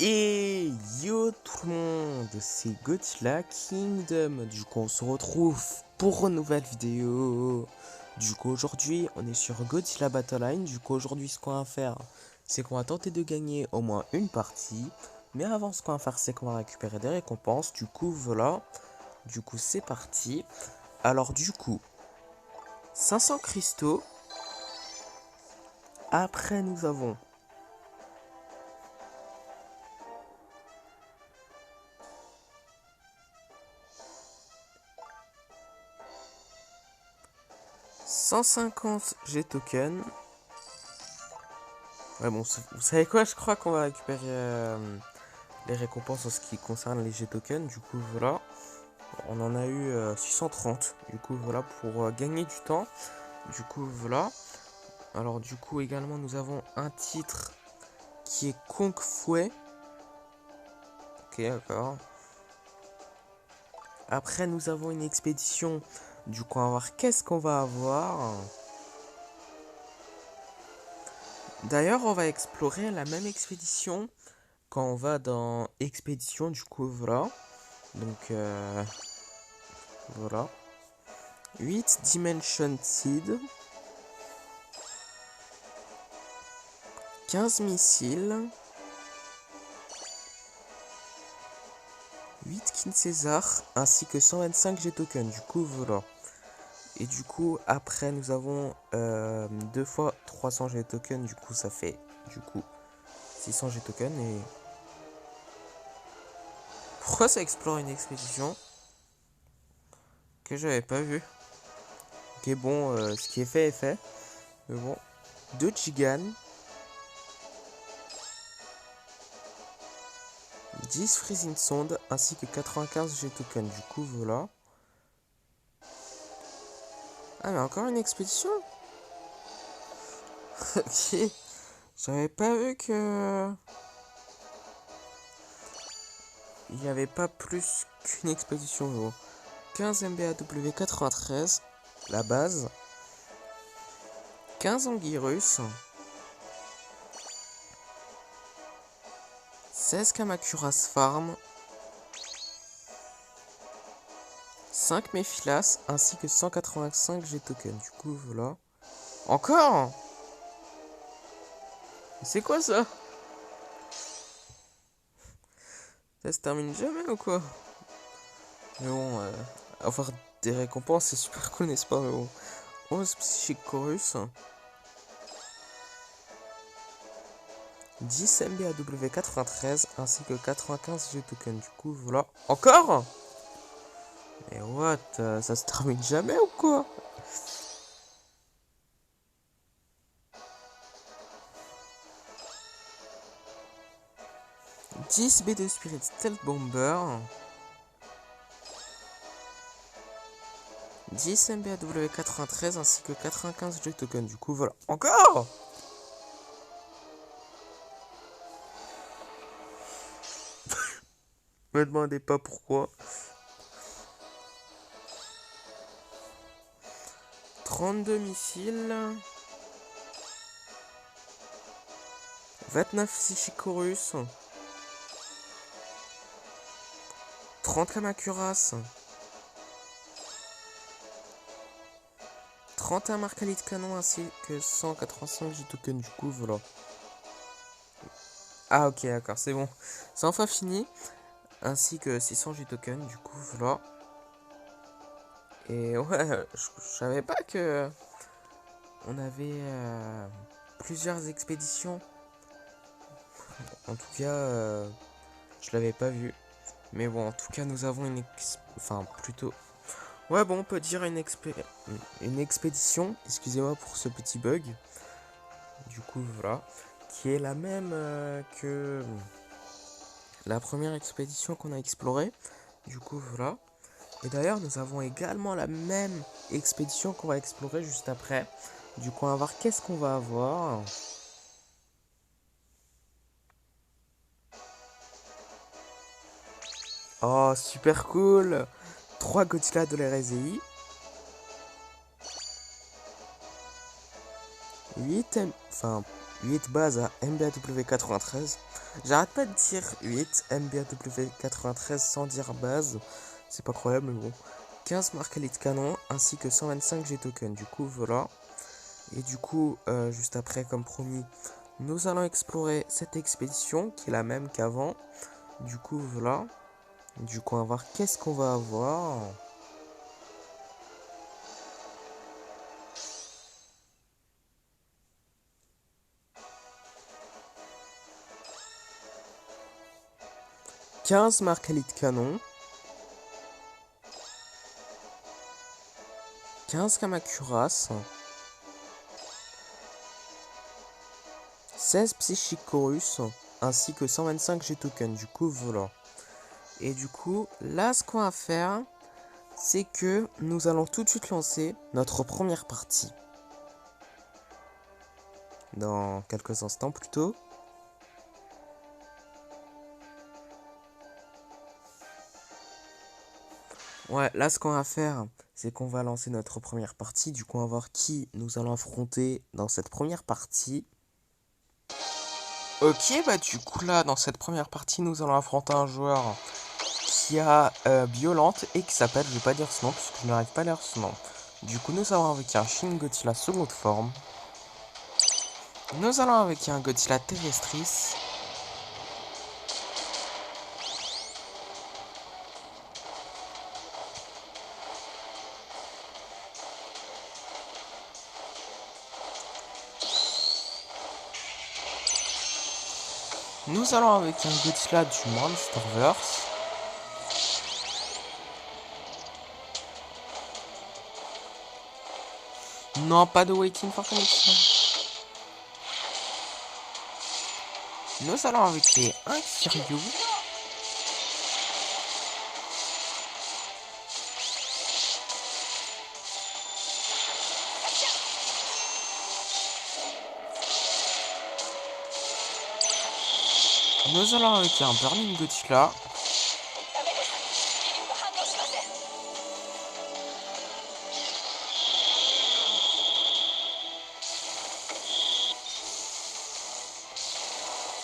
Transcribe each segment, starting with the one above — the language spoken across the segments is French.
Et yo tout le monde, c'est Godzilla Kingdom. Du coup, on se retrouve pour une nouvelle vidéo. Du coup, aujourd'hui, on est sur Godzilla Battle Line. Du coup, aujourd'hui, ce qu'on va faire, c'est qu'on va tenter de gagner au moins une partie. Mais avant, ce qu'on va faire, c'est qu'on va récupérer des récompenses. Du coup, voilà. Du coup, c'est parti. Alors, du coup, 500 cristaux. Après, nous avons 150 G-tokens. Ouais, bon, vous savez quoi, je crois qu'on va récupérer les récompenses en ce qui concerne les G-tokens. Du coup, voilà. On en a eu 630. Du coup, voilà, pour gagner du temps. Du coup, voilà. Alors, du coup, également, nous avons un titre qui est Kung Fu. Ok, d'accord. Après, nous avons une expédition. Du coup, on va voir qu'est-ce qu'on va avoir. D'ailleurs, on va explorer la même expédition quand on va dans expédition. Du coup, voilà. Donc, voilà. 8 Dimension Seed. 15 missiles. 8 Kin César. Ainsi que 125 G-tokens. Du coup, voilà. Et du coup, après, nous avons 2 fois 300 G-tokens. Du coup, ça fait du coup 600 G-tokens. Et pourquoi ça explore une expédition que j'avais pas vu? Ok, bon, ce qui est fait est fait. Mais bon. 2 Gigan. 10 Freezing Sonde ainsi que 95 G-tokens. Du coup, voilà. Ah, mais encore une expédition. Ok. J'avais pas vu que... il n'y avait pas plus qu'une expédition, gros. 15 MBAW 93. La base. 15 Anguirus. 16 Kamacuras Farm. 5 Mephilas ainsi que 185 G-tokens. Du coup, voilà. Encore? C'est quoi ça? Ça se termine jamais ou quoi? Mais bon, avoir des récompenses, c'est super cool, n'est-ce pas? Mais bon. 11 Psychic Chorus. 10 MBAW 93 ainsi que 95 G-tokens. Du coup, voilà. Encore? Mais what? Ça se termine jamais ou quoi? « 10 B de Spirit Stealth Bomber. 10 MBAW 93 ainsi que 95 G-tokens. Du coup, voilà. Encore? Me demandez pas pourquoi. 32 missiles. 29 Psychicorus. 30 Kamacuras. 31 Marcalis de canon ainsi que 185 G-tokens. Du coup, voilà. Ah, ok, d'accord, c'est bon. C'est enfin fini. Ainsi que 600 G-tokens. Du coup, voilà. Et ouais, je savais pas que on avait plusieurs expéditions. En tout cas, je l'avais pas vu. Mais bon, en tout cas, nous avons enfin, plutôt... ouais, bon, on peut dire une expédition. Excusez-moi pour ce petit bug. Du coup, voilà. Qui est la même que la première expédition qu'on a explorée. Du coup, voilà. Et d'ailleurs, nous avons également la même expédition qu'on va explorer juste après. Du coup, on va voir qu'est-ce qu'on va avoir. Oh, super cool. 3 Godzilla de l'RSI. 8 enfin, 8 bases à MBAW93. J'arrête pas de dire 8 MBAW93 sans dire base. C'est pas croyable, mais bon. 15 marques élite canon ainsi que 125 G-tokens. Du coup, voilà. Et du coup, juste après, comme promis, nous allons explorer cette expédition qui est la même qu'avant. Du coup, voilà. Du coup, on va voir qu'est-ce qu'on va avoir. « 15 marques élite canon. 15 Kamacuras. 16 Psychic Chorus. Ainsi que 125 G-tokens. Du coup, voilà. Et du coup, là, ce qu'on va faire, c'est que nous allons tout de suite lancer notre première partie. Dans quelques instants plutôt. Ouais, là ce qu'on va faire, c'est qu'on va lancer notre première partie. Du coup, on va voir qui nous allons affronter dans cette première partie. Ok, bah du coup là, dans cette première partie, nous allons affronter un joueur qui a Violente et qui s'appelle, je vais pas dire son nom, puisque je n'arrive pas à lire son nom. Du coup, nous allons avec un Shin Godzilla seconde forme. Nous allons avec un Godzilla Terrestris. Nous allons avec un Godzilla du Monsterverse. Non, pas de Waiting for Connection. Nous allons avec les 1 Kiryu. Nous allons avec un Burning Godzilla.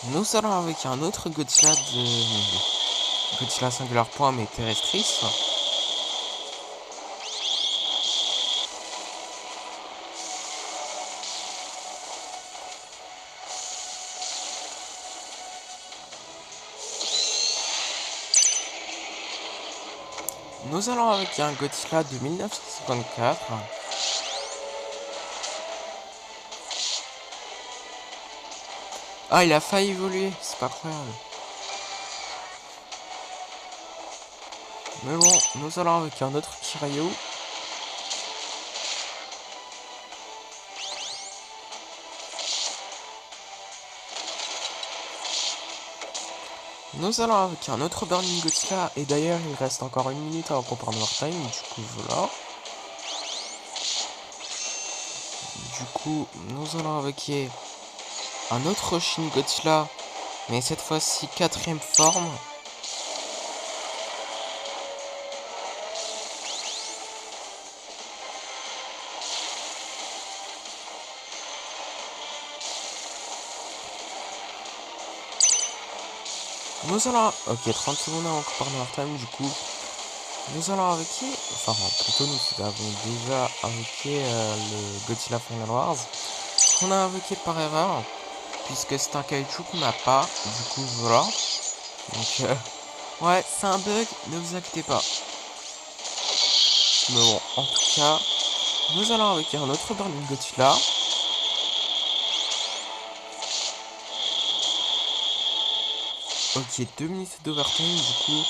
Nous allons avec un autre Godzilla de Godzilla Singular Point mais Terrestris. Nous allons avec un Godzilla de 1954. Ah, il a failli évoluer, c'est pas croyable. Mais bon, nous allons avec un autre Kiryu. Nous allons avec un autre Burning Godzilla. Et d'ailleurs, il reste encore 1 minute avant qu'on parte de Wartime. Du coup, voilà. Du coup, nous allons avec un autre Shin Godzilla. Mais cette fois-ci, 4ème forme. Nous allons... Ok, 30 secondes avant qu'on parte de Wartime. Du coup, nous allons avec enfin, plutôt nous avons déjà invoqué le Godzilla Final Wars. Qu'on a invoqué par erreur. Puisque c'est un kaiju qu'on n'a pas. Du coup, voilà. Donc, ouais, c'est un bug, ne vous inquiétez pas. Mais bon, en tout cas, nous allons avec un autre Burning Godzilla. Ok, 2 minutes d'overtime, du coup.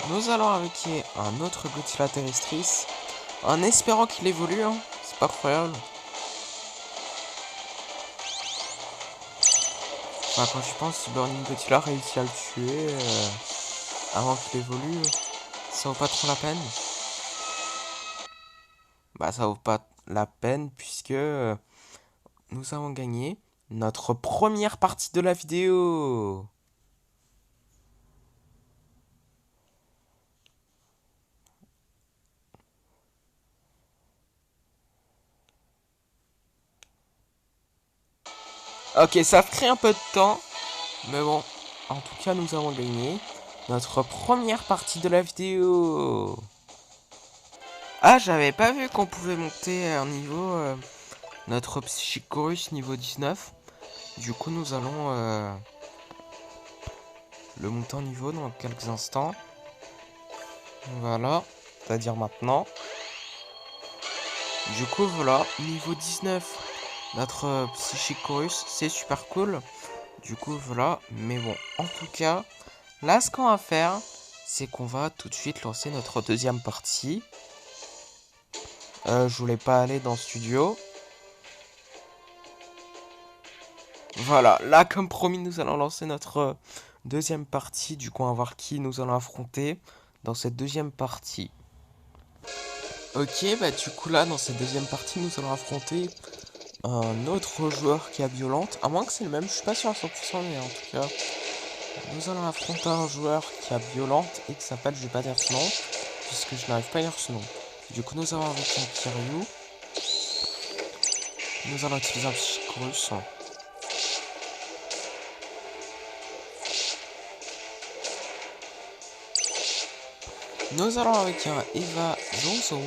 Nous allons avec un autre Godzilla Terrestris. En espérant qu'il évolue, hein. C'est pas croyable. Enfin, quand je pense, si Burning Godzilla réussit à le tuer avant qu'il évolue, ça vaut pas trop la peine. Bah, ça vaut pas la peine puisque nous avons gagné notre première partie de la vidéo. Ok, ça a pris un peu de temps. Mais bon, en tout cas, nous avons gagné notre première partie de la vidéo. Ah, j'avais pas vu qu'on pouvait monter un niveau, notre Psychorus niveau 19. Du coup, nous allons le monter en niveau dans quelques instants. Voilà, c'est-à-dire maintenant. Du coup, voilà, niveau 19, notre Psychorus, c'est super cool. Du coup, voilà, mais bon, en tout cas, là, ce qu'on va faire, c'est qu'on va tout de suite lancer notre deuxième partie. Je voulais pas aller dans le studio. Voilà, là, comme promis, nous allons lancer notre deuxième partie. Du coup, on va voir qui nous allons affronter dans cette deuxième partie. Ok, bah du coup, là, dans cette deuxième partie, nous allons affronter un autre joueur qui a violente. À moins que c'est le même, je suis pas sûr à 100%, mais en tout cas, nous allons affronter un joueur qui a violente et qui s'appelle, je vais pas dire son nom, puisque je n'arrive pas à lire son nom. Du coup, nous allons avec un Kiryu. Nous allons utiliser un Psychorus. Nous allons avec un Eva Zonzo.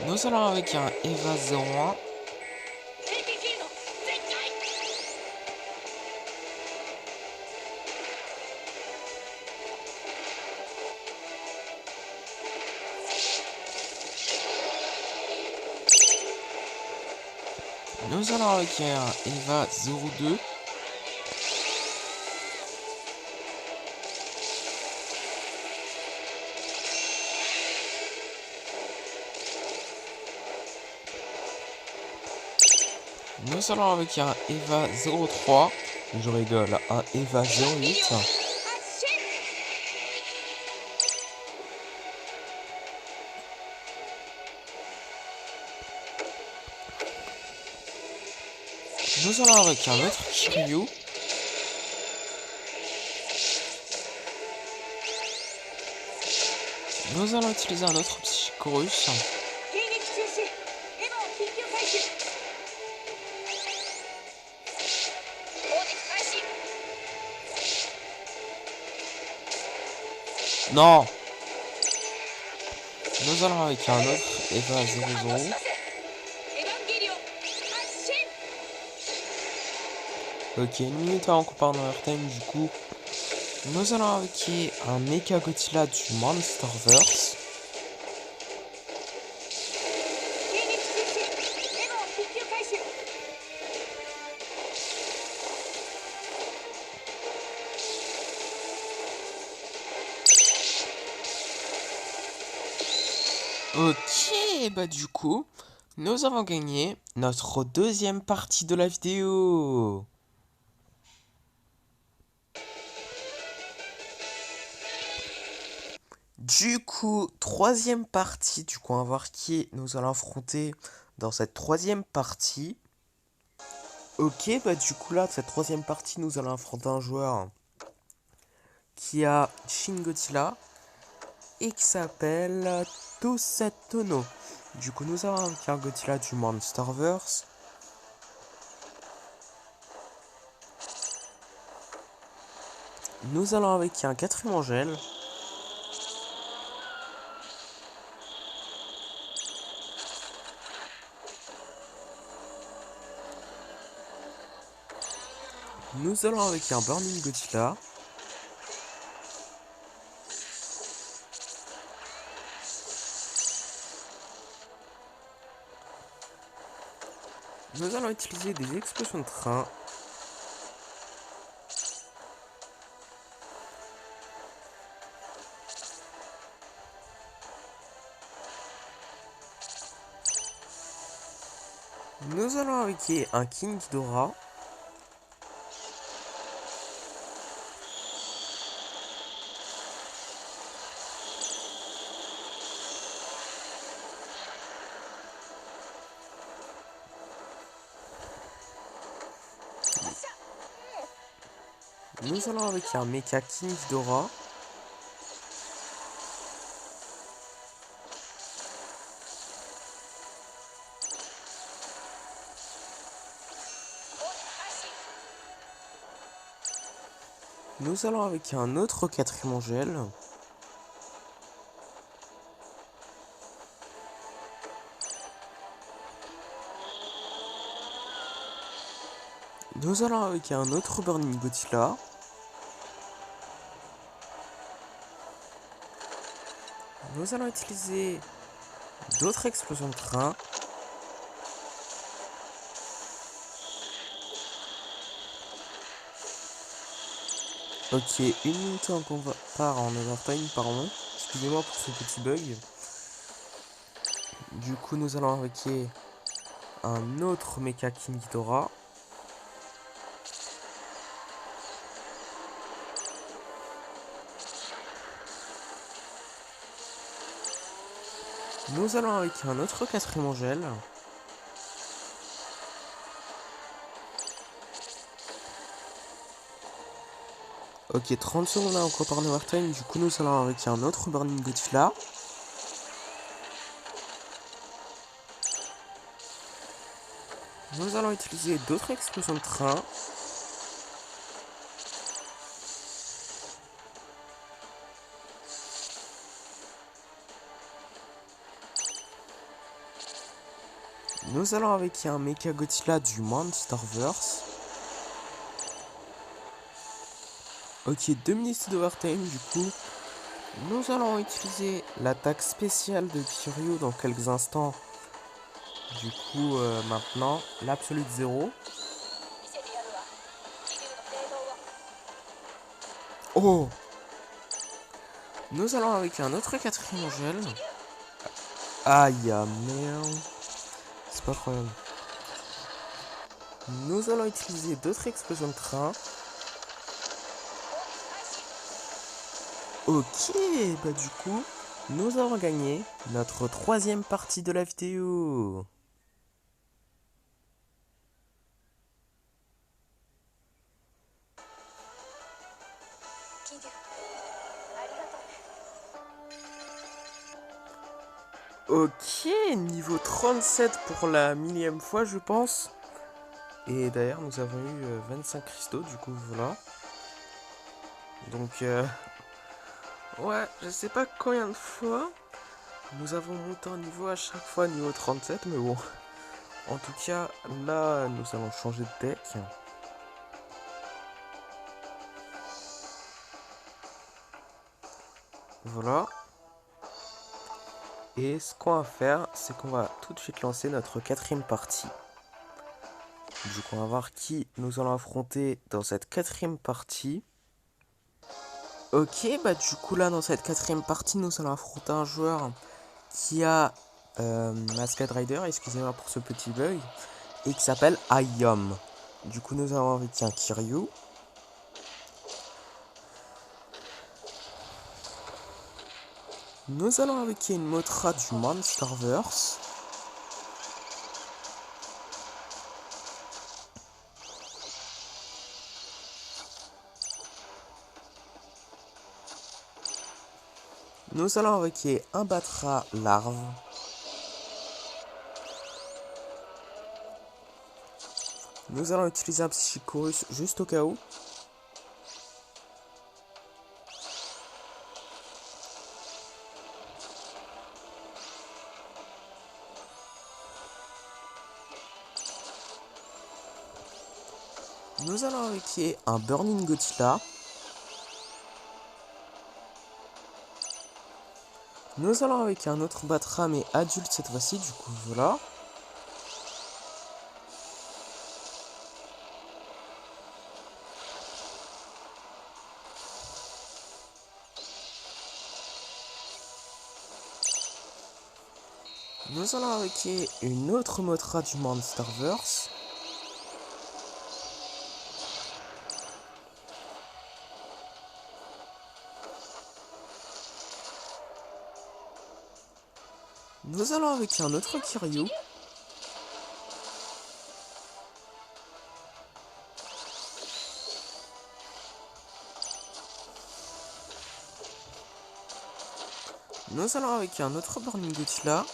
Nous allons avec un Eva 01. Nous allons avec un Eva 02. Nous allons avec un Eva 03. Je rigole, un Eva 08. Nous allons avec un autre Kiryu. Nous allons utiliser un autre Psychorus. Non. Nous allons avec un autre Eva 00. Ok, une minute avant qu'on parte dans leur time, du coup. Nous allons avec un Mecha Godzilla du Monsterverse. Ok, bah du coup, nous avons gagné notre deuxième partie de la vidéo. Du coup, troisième partie, du coup, on va voir qui nous allons affronter dans cette troisième partie. Ok, bah du coup là, cette troisième partie, nous allons affronter un joueur qui a Shin Godzilla et qui s'appelle Tosatono. Du coup, nous avons un Godzilla du Monsterverse. Nous allons avec un quatrième Angèle. Nous allons avec un Burning Godzilla. Nous allons utiliser des explosions de train. Nous allons avec un King Ghidorah. Nous allons avec un Mecha King Ghidorah. Nous allons avec un autre 4ème Angel. Nous allons avec un autre Burning Godzilla. Nous allons utiliser d'autres explosions de train. Ok, une minute en qu'on part en overtime, pardon. Excusez-moi pour ce petit bug. Du coup, nous allons invoquer un autre Mecha King Ghidorah. Nous allons avec un autre 4ème Angel. Ok, 30 secondes là encore par overtime. Du coup, nous allons avec un autre Burning Godzilla. Nous allons utiliser d'autres explosions de train. Nous allons avec un Mecha Godzilla du Monsterverse. Ok, 2 minutes d'overtime du coup. Nous allons utiliser l'attaque spéciale de Kiryu dans quelques instants. Du coup, maintenant, l'Absolute Zero. Oh! Nous allons avec un autre 4ème Angel. Aïe, ah, merde. C'est pas problème. Nous allons utiliser d'autres explosions de train. Ok, bah du coup, nous avons gagné notre 3ème partie de la vidéo. Ok, niveau 37 pour la 1000e fois, je pense. Et d'ailleurs, nous avons eu 25 cristaux, du coup, voilà. Donc, ouais, je sais pas combien de fois nous avons monté en niveau à chaque fois, niveau 37, mais bon. En tout cas, là, nous allons changer de deck. Voilà. Et ce qu'on va faire, c'est qu'on va tout de suite lancer notre 4ème partie. Du coup, on va voir qui nous allons affronter dans cette 4ème partie. Ok, bah du coup là, dans cette 4ème partie, nous allons affronter un joueur qui a Masked Rider, excusez-moi pour ce petit bug, et qui s'appelle Ayom. Du coup, nous allons avec un Kiryu. Nous allons avec une Mothra du Monsterverse. Nous allons avec un Batra Larve. Nous allons utiliser un Psychorus juste au cas où. Nous allons avec un Burning Godzilla. Nous allons avec un autre Batra mais adulte cette fois-ci, du coup voilà. Nous allons avec une autre Mothra du Monsterverse. Nous allons avec un autre Kiryu. Nous allons avec un autre Burning Godzilla.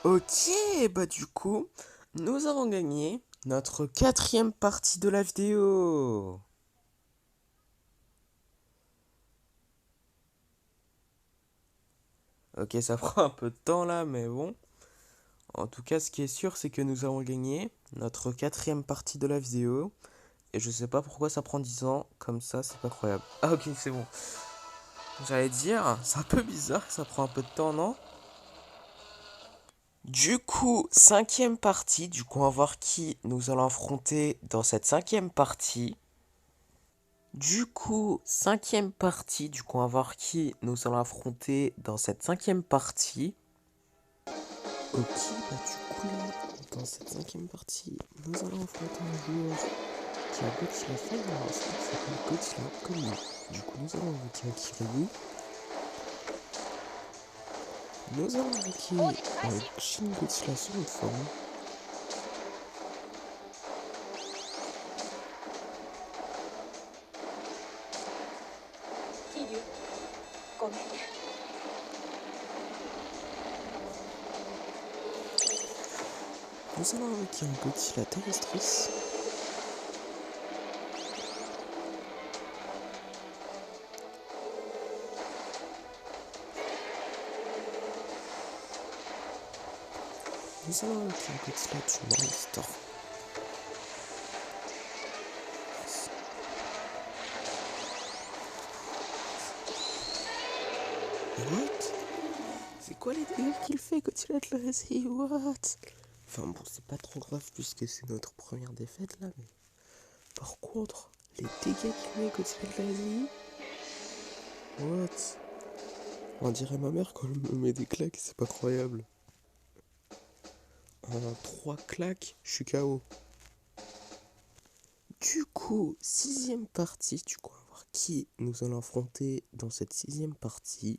Ok, bah du coup, nous avons gagné notre 4e partie de la vidéo. Ok, ça prend un peu de temps là, mais bon. En tout cas, ce qui est sûr, c'est que nous avons gagné notre 4e partie de la vidéo. Et je sais pas pourquoi ça prend 10 ans, comme ça, c'est pas croyable. Ah ok, c'est bon. J'allais dire, c'est un peu bizarre que ça prend un peu de temps, non? Du coup, 5e partie, du coup on va voir qui nous allons affronter dans cette 5e partie. Du coup, 5e partie, du coup on va voir qui nous allons affronter dans cette 5e partie. Ok, bah du coup là, dans cette 5e partie, nous allons affronter un joueur qui a Godzilla Final, qui s'appelle Godzilla comme nous. Du coup nous allons invoquer un Kiryu. Nous allons invoquer un Shin Godzilla sur une forme. Nous allons invoquer un Godzilla terrestris. Nous allons invoquer un Godzilla du monstre. What? C'est quoi les dégâts qu'il fait Godzilla de l'Asie? What? Enfin bon, c'est pas trop grave puisque c'est notre première défaite là, mais par contre, les dégâts qu'il met Godzilla de l'Asie. What? On dirait ma mère quand elle me met des claques, c'est pas croyable. En 3 claques, je suis KO. Du coup, 6e partie, du coup, on va voir qui nous allons affronter dans cette 6e partie.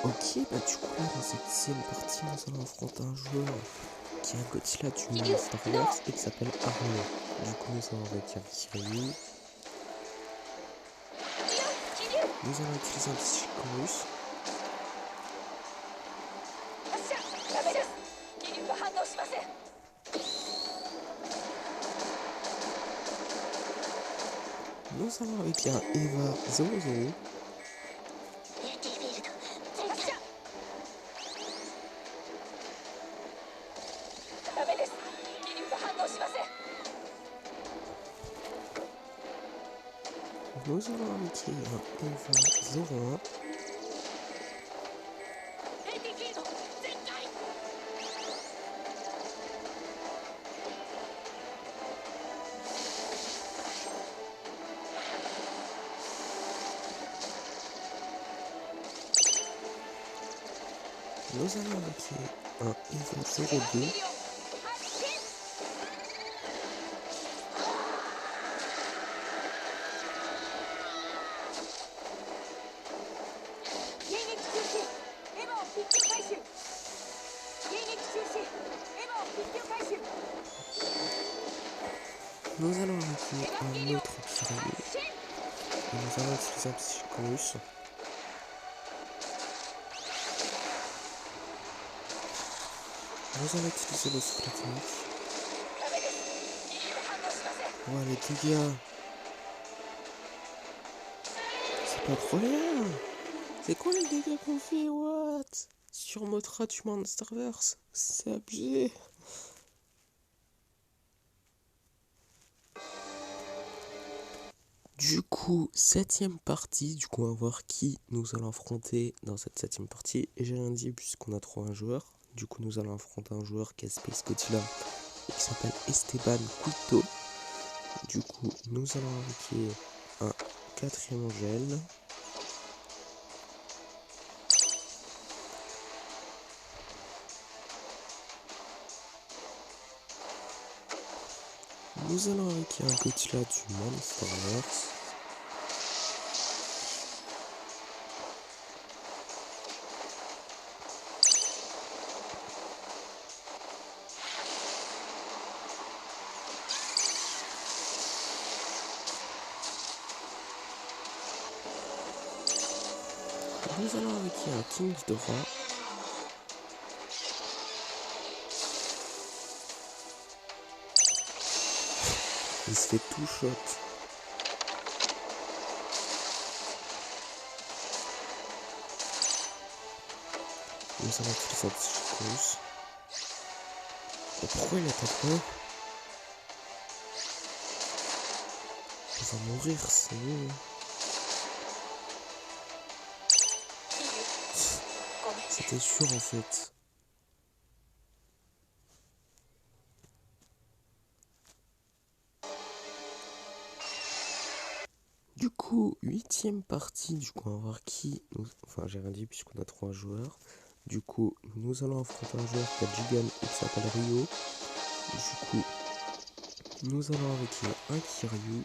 Ok, bah du coup là, dans cette 6e partie, nous allons affronter un joueur qui a un Godzilla du monde Star Wars et qui s'appelle Arnaud. Du coup, nous allons avec un Kiryu. Nous allons utiliser un petit Chorus. Nous allons avec un Eva 00. Nous allons avec un Eva 01. Nous allons avec un Eva 02. Nous allons avec un autre Kiryu. Et nous allons utiliser un petit Chorus. Nous allons utiliser le souffle atomique. Ouais, les dégâts. C'est pas croyable. C'est quoi les dégâts qu'on fait? What? Sur Mothra du Monsterverse. C'est abusé. Du coup, 7e partie. Du coup, on va voir qui nous allons affronter dans cette 7e partie. Et j'ai rien dit puisqu'on a trouvé un joueur. Du coup, nous allons affronter un joueur qui est Space Godzilla et qui s'appelle Esteban Couto. Du coup, nous allons invoquer un 4e gel. Nous allons invoquer un Godzilla du Monsterverse. Nous allons avec un King Ghidorah. Il se fait tout shot. Nous allons utiliser un Psychose. Et pourquoi il attaque pas? Il va mourir, c'est nul. C'était sûr en fait. Du coup, 8ème partie, du coup on va voir qui nous... Enfin j'ai rien dit puisqu'on a 3 joueurs. Du coup, nous allons affronter un joueur qui a Jigen et qui s'appelle Ryo. Du coup, nous allons avec un Kiryu.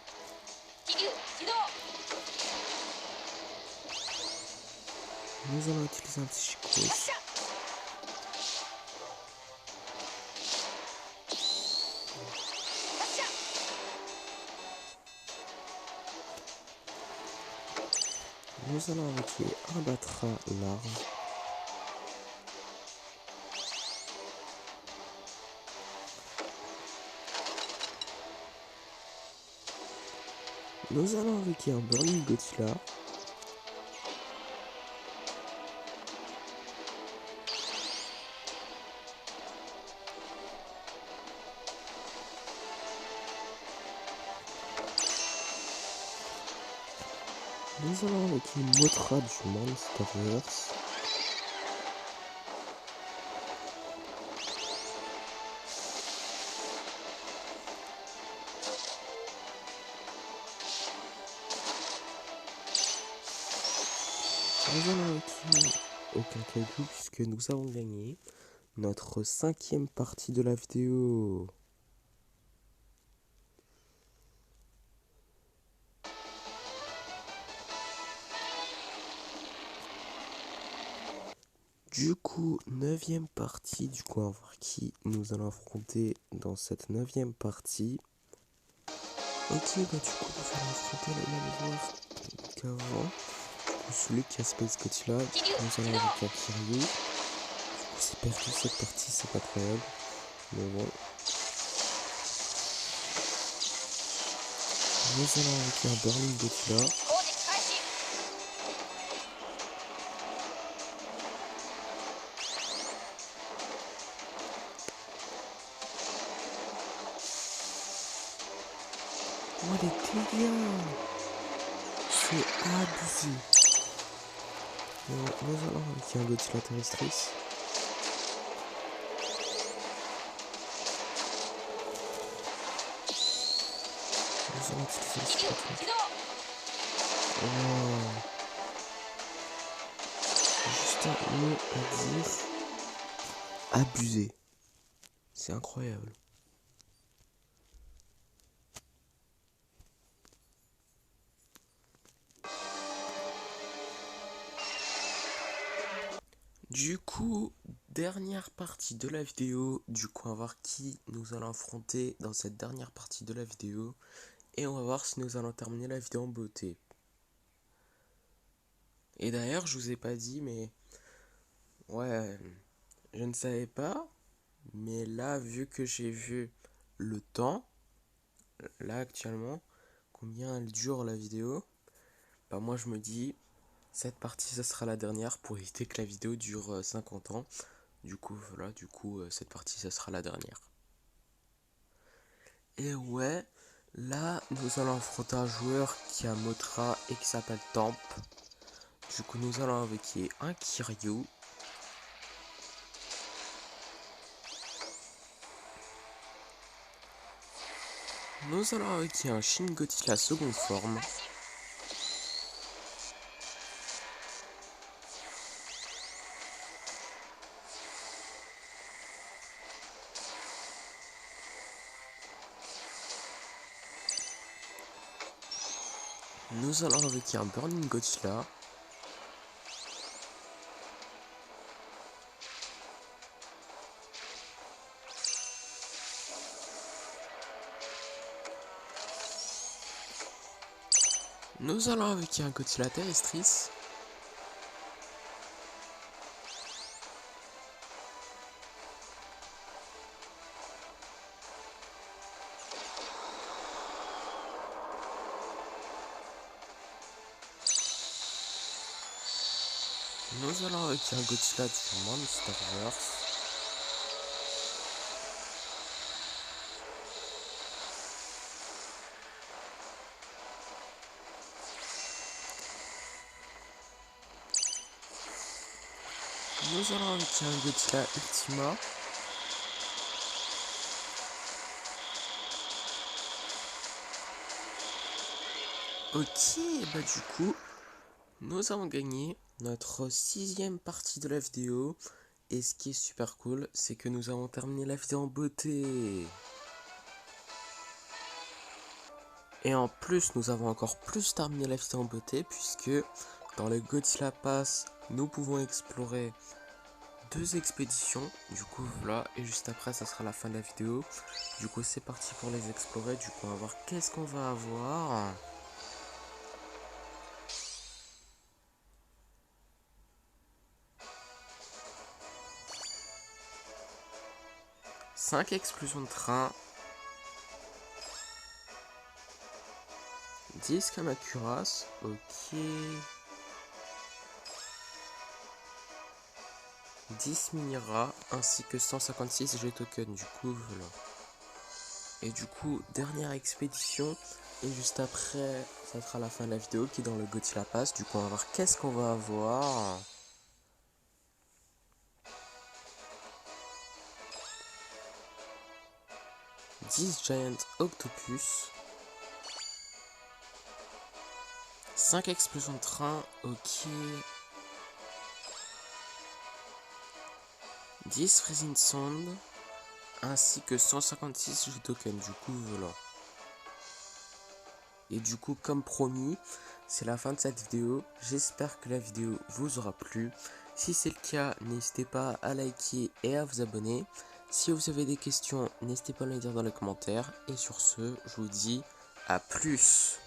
Nous allons utiliser un Psychose. Nous allons avec un Batra large. Nous allons avec un Burning Godzilla. Nous allons avec une Mothra du Monsterverse. Nous allons avec aucun calcul puisque nous avons gagné notre 5ème partie de la vidéo. Du coup, 9ème partie, du coup on va voir qui nous allons affronter dans cette 9ème partie. Ok, bah du coup nous allons affronter le même joueur qu'avant. Celui qui a Space Godzilla, nous allons avec un Kiryu. Du coup c'est perdu cette partie, c'est pas incroyable. Mais bon. Nous allons avec un Burning Godzilla. Oh les dégâts! C'est abusé. Bon, nous allons avec un Godzilla terrestris. Nous allons utiliser le Psychose. Oh. Juste un mot à dire. Abusé. C'est incroyable. Du coup, dernière partie de la vidéo. Du coup, on va voir qui nous allons affronter dans cette dernière partie de la vidéo. Et on va voir si nous allons terminer la vidéo en beauté. Et d'ailleurs, je vous ai pas dit, mais... Ouais, je ne savais pas. Mais là, vu que j'ai vu le temps, là actuellement, combien elle dure la vidéo, bah moi je me dis, cette partie ça sera la dernière pour éviter que la vidéo dure 50 ans. Du coup, voilà, cette partie ça sera la dernière. Et ouais, là nous allons affronter un joueur qui a Mothra et qui s'appelle Temp. Du coup, nous allons avec un Kiryu. Nous allons avec un Shin Godzilla seconde forme. Nous allons avec un Burning Godzilla. Nous allons avec un Godzilla terrestris. Nous allons avec un Godzilla du Monsterverse. Nous allons avec un Godzilla Ultima. Ok, bah du coup, nous avons gagné notre 6ème partie de la vidéo. Et ce qui est super cool, c'est que nous avons terminé la vidéo en beauté. Et en plus, nous avons encore plus terminé la vidéo en beauté, puisque dans le Godzilla Pass, nous pouvons explorer 2 expéditions. Du coup, voilà, et juste après, ça sera la fin de la vidéo. Du coup, c'est parti pour les explorer. Du coup, on va voir qu'est-ce qu'on va avoir. Cinq explosions de train. 10 Kamacuras. Ok. 10 Minira ainsi que 156 G-Token. Du coup, voilà. Et du coup, dernière expédition. Et juste après, ça sera la fin de la vidéo qui est dans le Godzilla Pass. Du coup, on va voir qu'est-ce qu'on va avoir. « 10 Giant Octopus. 5 explosions de train. Ok. 10 Freezing Sound. Ainsi que 156 G-Token. Du coup, voilà. Et du coup, comme promis, c'est la fin de cette vidéo. J'espère que la vidéo vous aura plu. Si c'est le cas, n'hésitez pas à liker et à vous abonner. Si vous avez des questions, n'hésitez pas à les dire dans les commentaires. Et sur ce, je vous dis à plus.